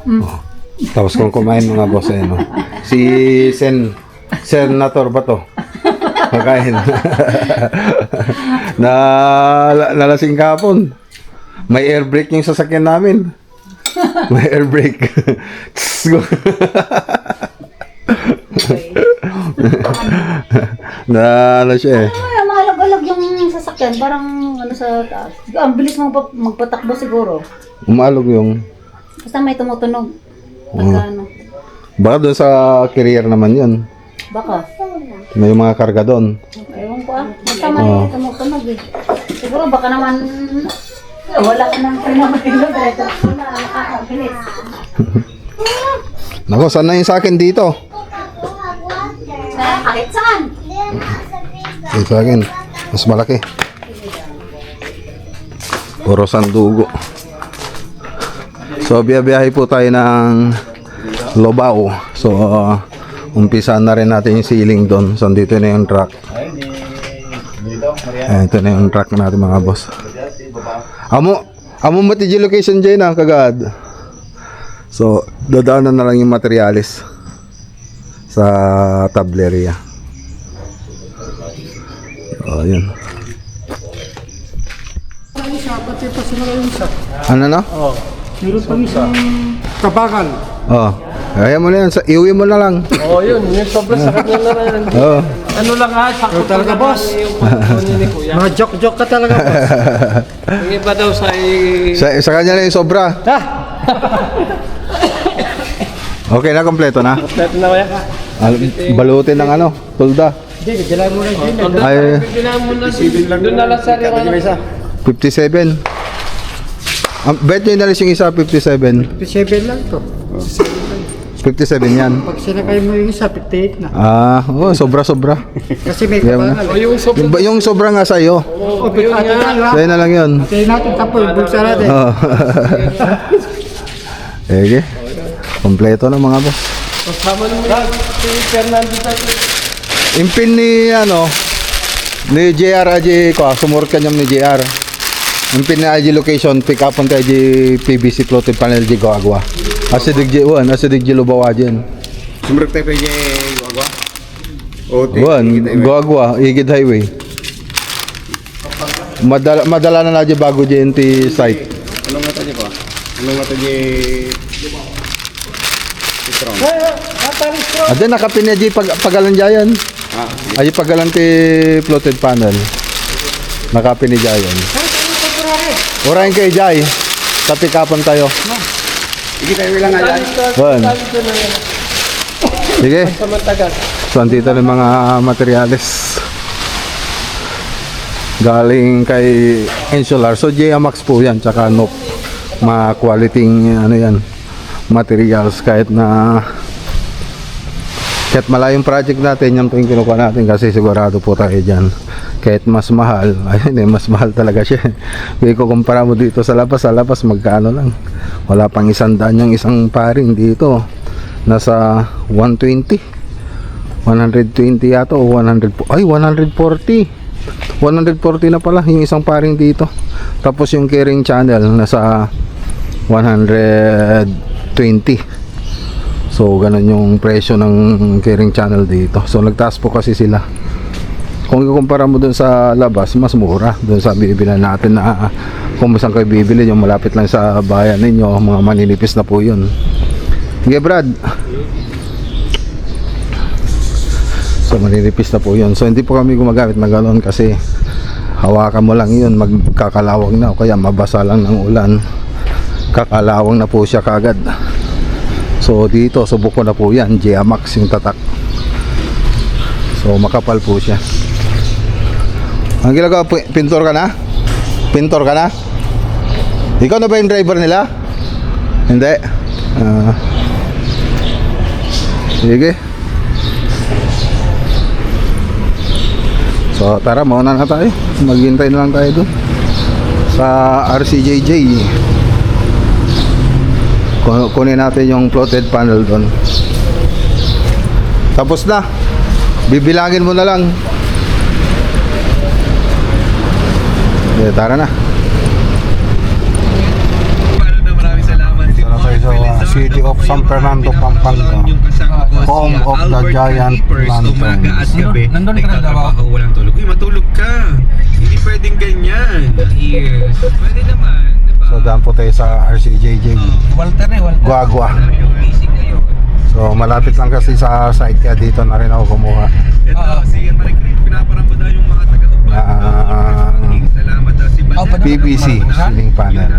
Oh. Tapos kung kumain mga boss, no? Si Senator ba to? Pagkain. Nalasing kahapon. May air brake yung sasakyan namin. May air brake. Ano siya eh. Malag-alag yung sasakyan. Parang ano sa taas. Ang bilis mong magpatakbo siguro. Umalog yung... Basta may tumutunog. Pagka ano. Baka doon sa carrier naman yun. Baka. May mga karga doon. Ewan ko ah. Basta may tumutunog eh. Siguro baka naman... Wala ka nang pinamahilo dahil wala. Nakakabilis. Nako, saan na yung sa akin dito? Kahit saan? Yung sa akin, mas malaki. Puro sandugo. So, biyahe po tayo ng Lobao. So, umpisa na rin natin yung ceiling doon. So, dito na yung truck. Ito na yung truck natin mga boss. Amo mati yung location dyan na kagad. So, dadaanan na lang yung materialis sa tableria. O, yun. Ano na? Oh, meron pang isang kabakan. Oh, kaya mo na yan. Iuwi mo na lang. Oh, yun. Yung sobrang sakit na rin. Oh. Ano lang ha? Sakto talaga, boss. Mga joke-joke ka talaga, boss. Yung iba daw Sa kanya na yung sobra. Okay na, kompleto na. Kompleto na kaya ka. Balutin ng ano, tulda. Hindi, kailangan mo na yun. Ay, Kailangan mo na. Doon na lang sa rin. 57. Bet nyo inalis yung isa, 57. 57 lang to. 57 yan. Pag sinakay mo yung isa, 58 na. Ah, oh, sobra-sobra. Kasi may Kaya mo kabangal. na. O yung sobrang. Yung sobra nga sa'yo. O, yun nga. Sa'yo na lang yun. Kaya natin tapo yung bulsa natin. Oh. Okay. Kompleto na mga boss. Kasama naman si Fernando tayo. Impin ni ano ni JR aji ko sumurkan niya ni JR. Impin na aji location pick up on aji PVC floated panel di agwa. Asidig J1, asidig J lubawa dyan. Sumurek tayo pwede gua-gua? O, Goagwa, Igid Highway. Madala na aji bago dyan ti site. Anong nga tayo pa? Anong nga tayo strong? Adyan nakapin niya aji pagalan dyan. Aji pagalan ti floated panel. Nakapin ni Jayan. Orahin kayo Jay. Sa pick upon tayo. Sige tayo lang nga dyan. Bon. Sige. Samantagal. So, andito na yung mga materials galing kay Insular. So, JMax po yan, tsaka NOP. Mga quality ano yan, materials kahit malayong project natin, yan po yung kinukuha natin kasi sigurado po tayo dyan. Kahit mas mahal, ayun mas mahal talaga siya. Kaya kukumpara mo dito sa labas magkano lang. Wala pang 100 yung isang paring dito. Nasa 120 yata o 100 ay 140 na pala yung isang paring dito. Tapos yung carrying channel nasa 120. So ganun yung presyo ng carrying channel dito. So nagtaas po kasi sila. Kung ikukumpara mo dun sa labas, mas mura dun sa bibili natin na kung saan kayo bibili, yung malapit lang sa bayan ninyo, mga maninipis na po yun. Okay Brad. So maninipis na po yun. So hindi po kami gumagamit ng galon kasi hawakan mo lang yun, magkakalawang na o kaya mabasa lang ng ulan, kakalawang na po siya kagad. So dito subok ko na po yan, JMax yung tatak. So makapal po siya. Ang ginagawa, pintor ka na? Pintor ka na? Ikaw na ba yung driver nila? Hindi? Sige. So tara, mauna na tayo. Maghintay na lang tayo dun sa RCJJ. Kunin natin yung floated panel dun. Tapos na. Bibilangin mo na lang. Okay, tara na. of San Fernando, Pampanga. Home of the giant Umaga at lanterns. gabi. Nandun ka na daw? Nagtatrabaho, walang tulog. Uy, matulog ka. Hindi pwedeng ganyan. Yes. Pwede naman. Diba? So daan po tayo sa RCJJ Walter Walter. Guagua. Busy kayo. So malapit lang kasi sa site, kaya dito na rin ako kumuha. Ito, si Marikrit, pinaparamba daw yung mga taga-upa. Salamat daw si Balat. PVC ceiling panel.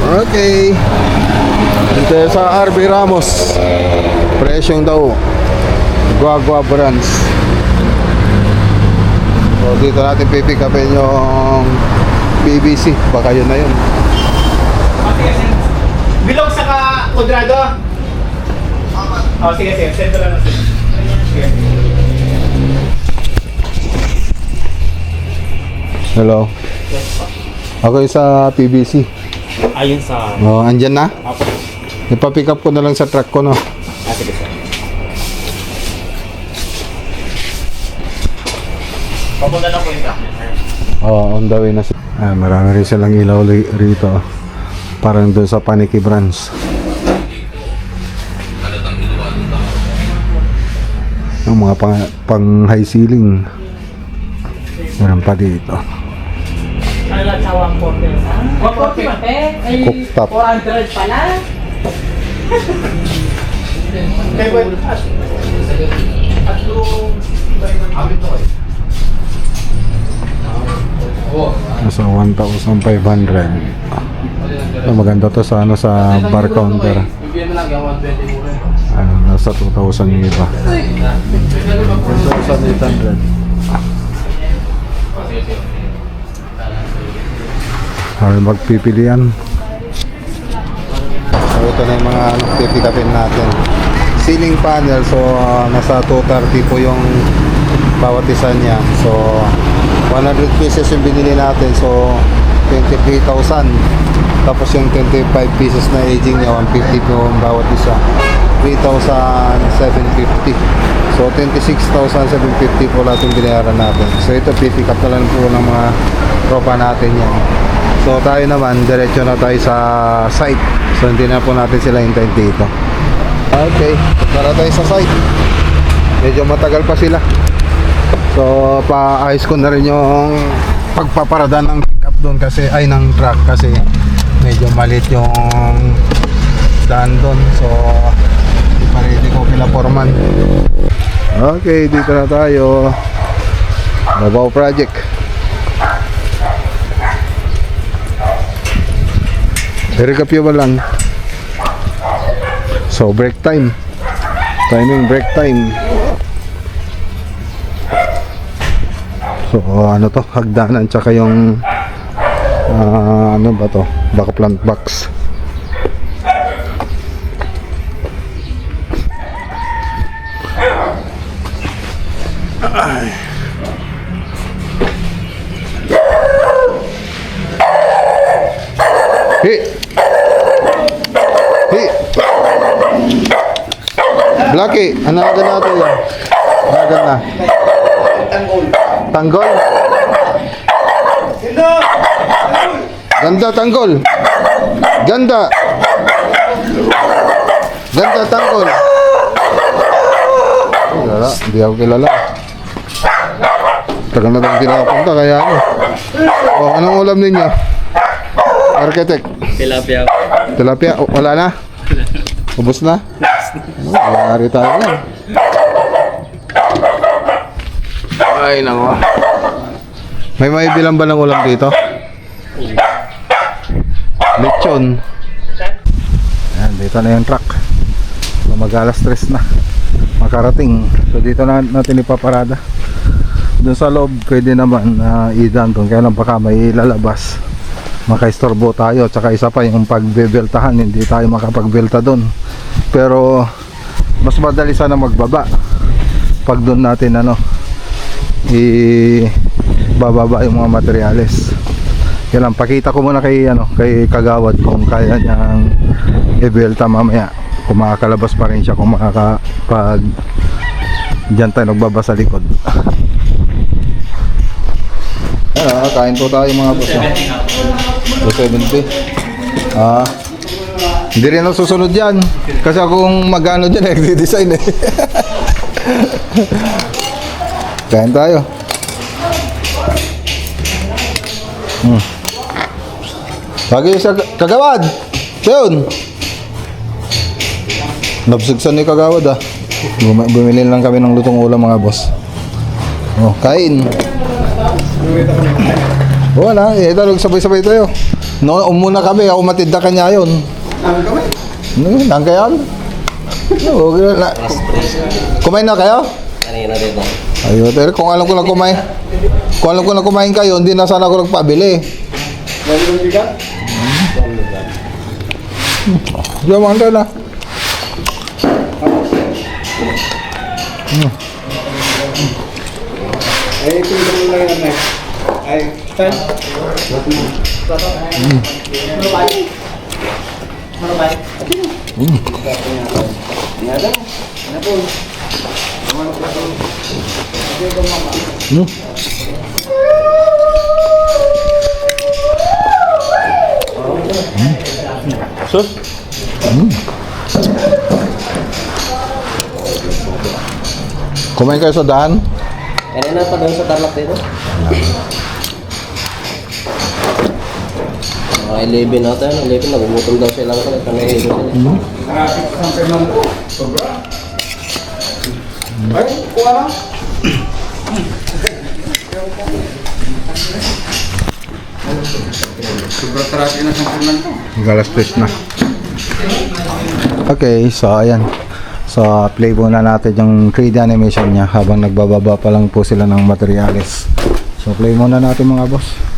Okay. Dito sa RB Ramos. Presyong daw. Guagua brands. So dito natin pipick upin yung PVC. Baka yun na yun. Bilog sa Kudrado? Oh, sige, sige. Send ko lang natin. Sige. Hello. Ako yung sa PVC. Ayun sa... Oh, andyan na? Apo. Ipapick up ko na lang sa truck ko, no? Sige, sir. Papunta na po yung truck niya, sir. Oh, on the way na. Marami rin silang ilaw rito. Parang doon sa Paniki branch. Yung mga pang high ceiling. Meron pa dito. Ano lang sa 140? 140 man, ay Cooktop. 400 pala. Okay, wait. Nasa 1,500. Maganda to sa ano, sa bar counter. Nasa 2,000 yung iba. 2,800. Magpipilian. So ito na yung mga pipikapin natin. Ceiling panel, so nasa 230 po yung bawat isa niya. So 100 pieces yung binili natin, so 23,000. Tapos yung 25 pieces na aging niya, 150 po yung bawat isa, 3,750. So 26,750 po lahat yung binayaran natin. So ito pipick up na lang po ng mga tropa natin yan. So tayo naman, diretso na tayo sa site. So hindi na po natin sila hintayin dito. Okay, para tayo sa site. Medyo matagal pa sila. So paayos ko na rin yung pagpaparada ng pick up doon kasi, ay ng truck kasi medyo maliit yung daan doon. So iparedy ko pila foreman. Okay, dito na tayo. Davao Project. I-recap ba lang? So break time. Timing break time. So ano to? Hagdanan tsaka yung ano ba to? Baka plant box. Ay. Hey. Hey. Blackie, ano agad natin yan? Ano agad na? Tanggol. Ganda tanggol. Ganda. Ganda tanggol. Kilala, hindi ako kilala. Tagal na tayo pinapunta kaya ano. Oh, anong ulam ninyo? Architect. Tilapia. Tilapia, wala na? Ubus na? Nangyari tayo lang. Ay, nako. May bilang ba ng ulam dito? Lechon. Ayan, dito na yung truck. So, mag-alas 3 na. Makarating. So, dito na natin ipaparada. Doon sa loob, pwede naman idan doon. Kaya lang baka may ilalabas. Makaistorbo tayo. Tsaka isa pa yung pagbebeltahan, hindi tayo makapagbelta doon. Pero mas madali sana magbaba pag doon natin ibababa yung mga materyales. Kaya lang, pakita ko muna kay Kagawad kung kaya niyang ibelta mamaya, kung makakalabas pa rin siya, kung pag dyan tayo nagbaba sa likod. Kain po tayo mga boss. 270. Hindi rin ako susunod yan. Kasi akong mag-ano dyan, nag-design eh. Kain tayo. Lagi sa kagawad. Yun. Nabsugsan ni kagawad ah. Bumili lang kami ng lutong ulam mga boss. Oh, kain. Wala, talog sabay-sabay tayo. No, umuna kami, ako matid na kanya yun. Nang kayan? Kumain na kayo? Kanina din ba? Ayun, pero kung alam ko na kumain. Kung alam ko na kumain kayo, hindi na sana ako nagpabili. Diyan mo na. Ay, tingnan mo lang yan. Ay, tan. Sus? Kumain kayo sa daan? Kanina pa doon sa Tarlac dito. Mga 11 ata yun. 11, nagugutom daw sila ko. Kami Ay, kuha lang. Sobrang traffic na sa Fernando to. Galas na. Okay, so ayan. So play muna natin yung 3D animation niya habang nagbababa pa lang po sila ng materials. So play muna natin mga boss.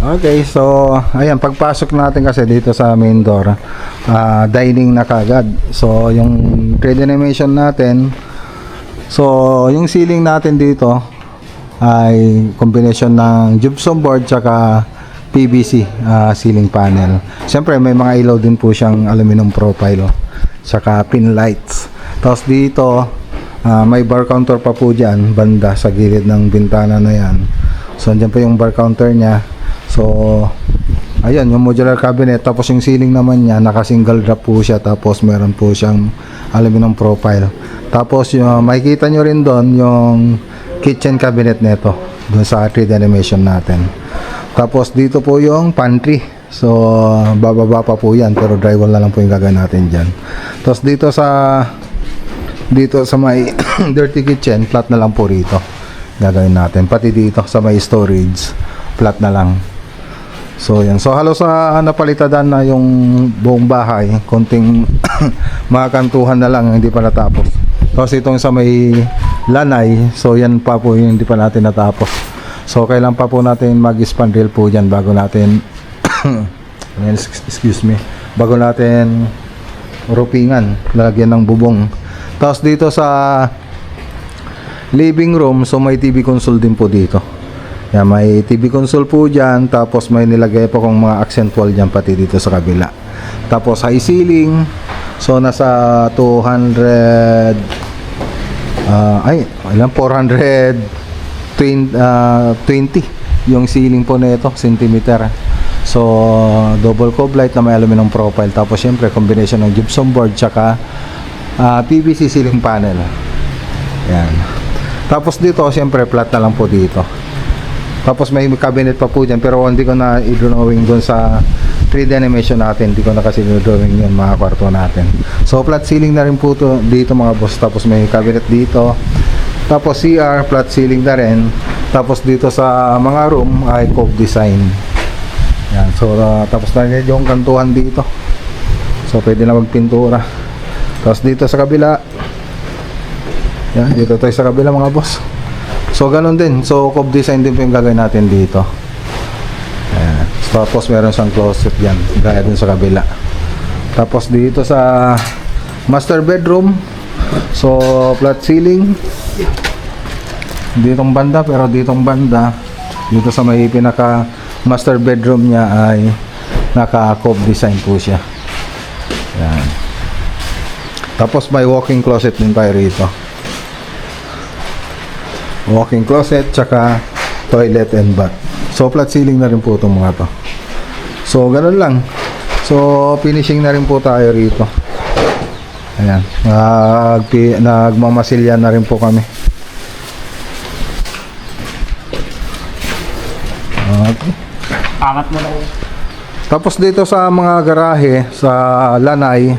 Okay, so ayan, pagpasok natin kasi dito sa main door, dining na kagad. So yung 3D animation natin, so yung ceiling natin dito ay combination ng gypsum board tsaka PVC ceiling panel. Siyempre may mga ilaw din po siyang aluminum profile tsaka pin lights. Tapos dito may bar counter pa po dyan banda sa gilid ng bintana na yan. So andyan pa yung bar counter niya. So ayan yung modular cabinet, tapos yung ceiling naman niya naka single drop po siya, tapos meron po siyang aluminum profile. Tapos yung makikita nyo rin doon yung kitchen cabinet nito doon sa 3D animation natin. Tapos dito po yung pantry, so bababa pa po yan pero drywall na lang po yung gagawin natin dyan. Tapos dito sa may dirty kitchen, flat na lang po rito gagawin natin, pati dito sa may storage flat na lang. So yan, so halos napalitadan na yung buong bahay, konting mga kantuhan na lang hindi pa natapos. Tapos itong sa may lanay, so yan pa po yung hindi pa natin natapos. So kailan pa po natin mag-spandrel po dyan bago natin excuse me, bago natin rupingan, lalagyan ng bubong. Tapos dito sa living room, so may TV console din po dito. Yan, may TV console po dyan, tapos may nilagay po kong mga accent wall dyan pati dito sa kabila. Tapos high ceiling, so nasa 420 yung ceiling po nito, centimeter. So double cove light na may aluminum profile, tapos syempre combination ng gypsum board tsaka PVC ceiling panel. Yan. Tapos dito syempre flat na lang po dito. Tapos may cabinet pa po dyan, pero hindi ko na i-drawing doon sa 3D animation natin. Hindi ko na kasi i-drawing yun mga kwarto natin. So flat ceiling na rin po to, dito mga boss. Tapos may cabinet dito. Tapos CR, flat ceiling na rin. Tapos dito sa mga room ay cove design. Yan. So tapos na rin yung kantuhan dito. So pwede na magpintura. Tapos dito sa kabila. Yan, dito tayo sa kabila mga boss. So ganun din. So cove design din po yung gagawin natin dito. Ayan. Tapos meron siyang closet dyan, gaya dun sa kabila. Tapos dito sa master bedroom, so flat ceiling ditong banda, pero ditong banda dito sa may pinaka master bedroom niya ay naka cove design po siya. Ayan. Tapos may walk-in closet din tayo rito. Walk-in closet tsaka toilet and bath. So flat ceiling na rin po itong mga to. So ganun lang. So finishing na rin po tayo rito. Ayan, nagmamasilya na rin po kami. Okay. Angat mo na. Tapos dito sa mga garahe sa lanay,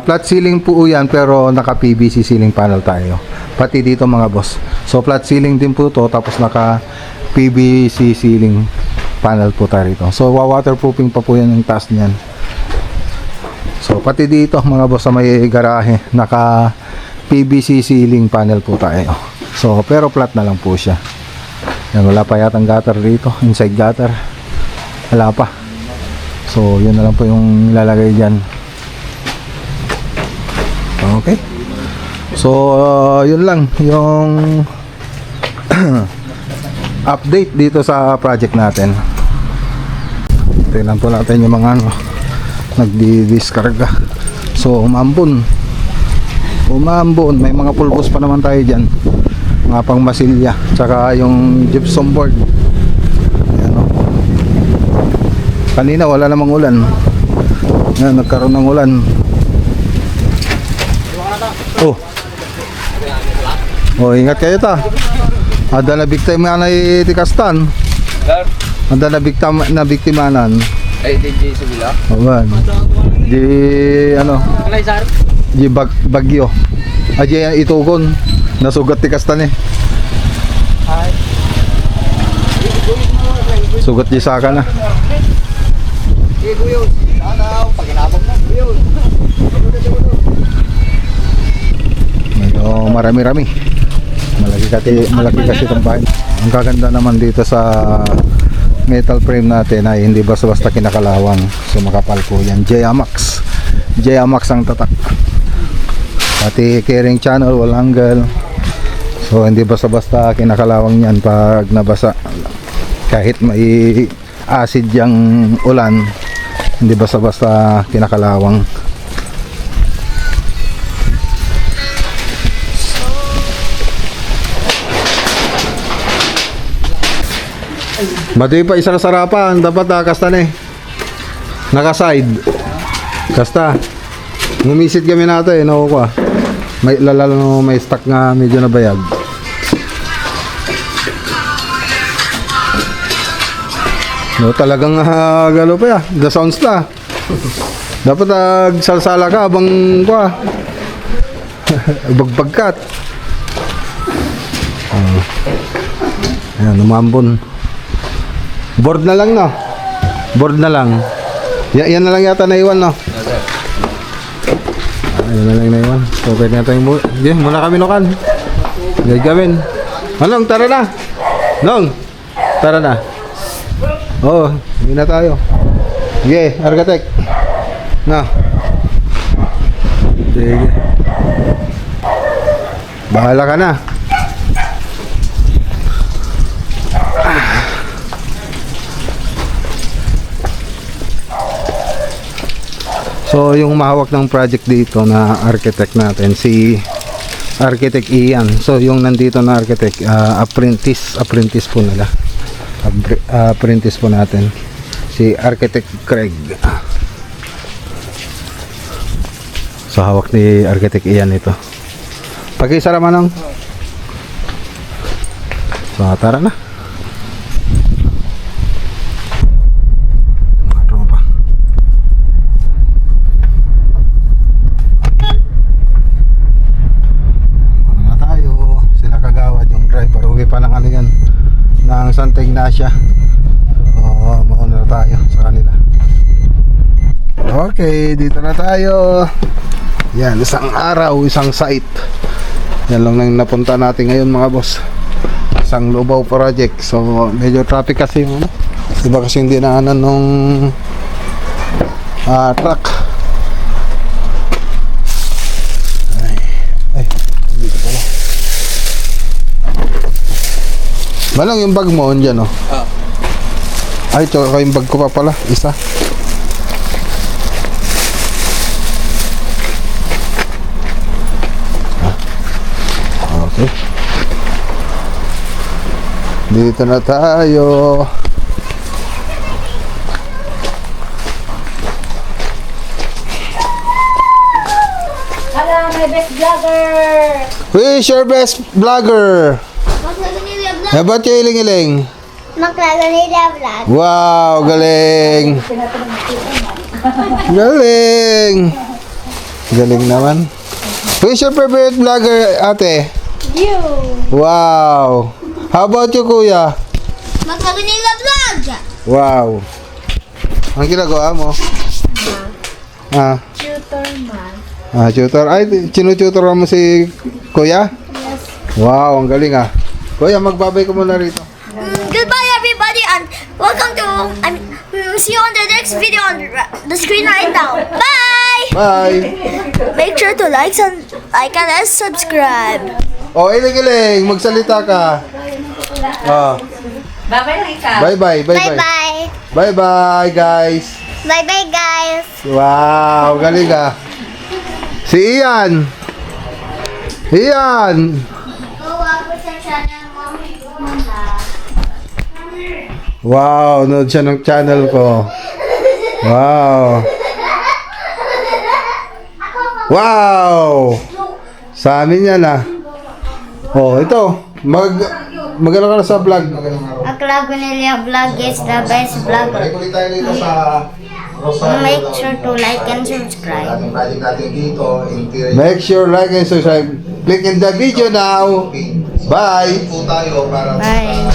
flat ceiling po yan, pero naka PVC ceiling panel tayo. Pati dito mga boss. So flat ceiling din po to, tapos naka PVC ceiling panel po tayo rito. So waterproofing pa po yan yung taas niyan. So pati dito mga boss sa may garahe, naka PVC ceiling panel po tayo. So pero flat na lang po siya. Yan, wala pa yatang gutter dito, inside gutter. Wala pa. So yun na lang po yung ilalagay dyan. Okay. So yun lang yung update dito sa project natin. Tingnan po natin yung mga nagdi-discarga. So umambon, may mga pulbos pa naman tayo dyan, mga pang masilya, tsaka yung gypsum board. Ayan, o. Kanina wala namang ulan. Ngayon nagkaroon ng ulan. Oh, ingat kayo ta. Ada na biktima na itikastan. Ada na biktimanan. Ay, DJ Subila. Awan. Di ano? Di bagyo. Aja itugon. Nasugat tikastan eh. Sugat di saka na. Medyo marami-rami. Malaki kasi itong bahay. Ang kaganda naman dito sa metal frame natin ay hindi basta-basta kinakalawang. So makapal po yan. J-Amax ang tatak. Pati carrying channel, wall angle. So hindi basta-basta kinakalawang yan pag nabasa. Kahit may acid yung ulan, hindi basta-basta kinakalawang. Bati pa isa kasarapan, dapat kasta na eh. Naka-side. Kasta. Ngumisit kami natin, nakukuha. May lalalo may stock nga medyo nabayag. No, talagang galo pa ya. The sounds na. Dapat salsala ka habang kuha. Bagbagkat. Ayan, umambon. Board na lang, no? Board na lang. Yan na lang yata naiwan, no? Yan na lang naiwan. So, pwede natin yung okay, muna kami nukan. Gagawin. Long, tara na. Long, tara na. Oo, hindi na tayo. Okay, architect. Na. Sige. Bahala ka na. So yung mahawak ng project dito na architect natin, si Architect Ian. So yung nandito na architect, apprentice po nila. Apprentice po natin, si Architect Craig. So hawak ni Architect Ian ito. Pag-isara manong. So tara na. Mga tropa. Ano na tayo? Sila kagawad yung driver. Uwi pa lang ano yan, ng Santa Ignacia. So mauna na tayo sa kanila. Okay, dito na tayo. Yan, isang araw, isang site. Yan lang nang napunta natin ngayon mga boss. Isang Lubao project. So medyo traffic kasi yung ano, diba kasi hindi naanan nung truck. Ay, dito pala. Malang yung bag mo dyan, oh. Ay, tsaka yung bag ko pa pala, isa. Okay. Dito na tayo. Hello, my best vlogger! Who is your best vlogger? Maglaganila vlog! How about you, Iling-Iling? Maglaganila vlog! Wow, galing! Galing! Galing naman. Who is your favorite vlogger, ate? You! Wow! How about you, kuya? Maglaganila vlog! Wow! Ang ginagawa mo? Tutor man. Tutor. Ay, tinututor mo si kuya? Yes. Wow, ang galing ah. Kuya, magbabay ko muna rito. Goodbye, everybody, and welcome to. See you on the next video on the screen right now. Bye. Bye! Make sure to like and subscribe. Oh, Iling-Iling, magsalita ka. Oh. Babay lang ikaw. Bye-bye, bye-bye. Bye-bye. Bye-bye, guys. Bye-bye, guys. Wow, galing ah. Si Ian. Ian. Wow, nood siya ng channel ko. Wow. Wow. Sa amin yan ah. Oh, ito. Magano ka na sa vlog. Maglaganila vlog is the best vlog. Balik ulit tayo dito sa Make sure to like and subscribe. ating project natin dito. Make sure like and subscribe. Click in the video now. Bye. Bye.